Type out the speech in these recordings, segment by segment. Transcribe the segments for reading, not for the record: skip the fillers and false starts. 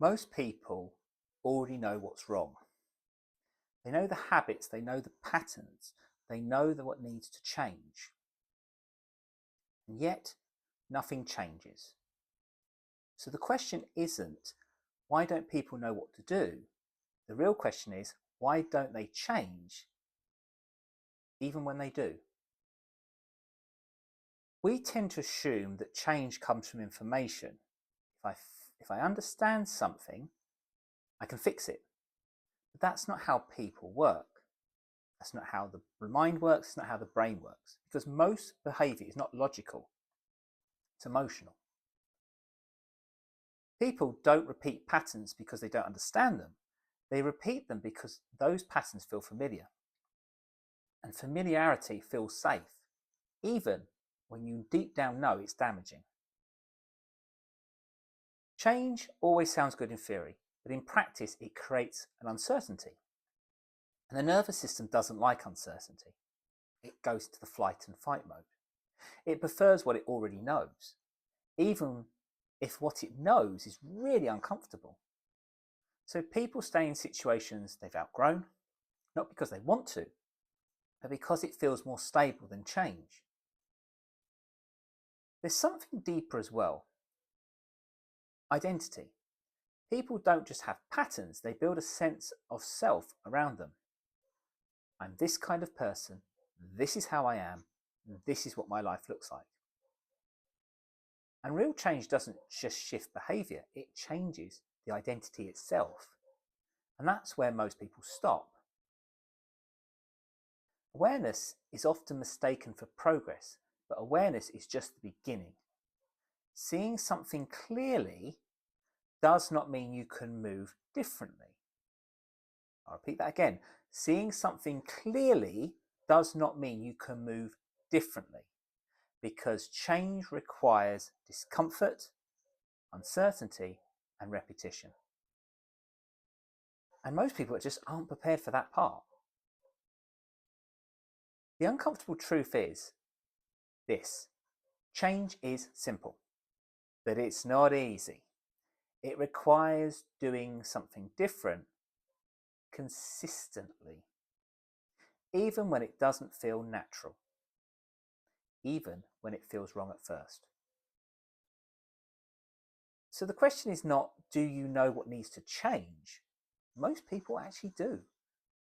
Most people already know what's wrong. They know the habits, they know the patterns, they know what needs to change. And yet, nothing changes. So the question isn't, why don't people know what to do? The real question is, why don't they change, even when they do? We tend to assume that change comes from information. If I understand something, I can fix it. But that's not how people work. That's not how the mind works, it's not how the brain works. Because most behaviour is not logical, it's emotional. People don't repeat patterns because they don't understand them. They repeat them because those patterns feel familiar. And familiarity feels safe, even when you deep down know it's damaging. Change always sounds good in theory, but in practice it creates an uncertainty. And the nervous system doesn't like uncertainty. It goes into the flight and fight mode. It prefers what it already knows, even if what it knows is really uncomfortable. So people stay in situations they've outgrown, not because they want to, but because it feels more stable than change. There's something deeper as well. Identity. People don't just have patterns, they build a sense of self around them. I'm this kind of person, this is how I am, this is what my life looks like. And real change doesn't just shift behaviour, it changes the identity itself. And that's where most people stop. Awareness is often mistaken for progress, but awareness is just the beginning. Seeing something clearly does not mean you can move differently. I'll repeat that again. Seeing something clearly does not mean you can move differently, because change requires discomfort, uncertainty, and repetition. And most people just aren't prepared for that part. The uncomfortable truth is this: change is simple, but it's not easy. It requires doing something different consistently, even when it doesn't feel natural, even when it feels wrong at first. So the question is not, do you know what needs to change? Most people actually do.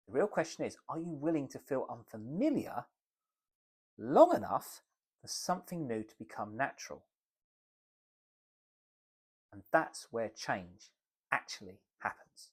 The real question is, are you willing to feel unfamiliar long enough for something new to become natural? And that's where change actually happens.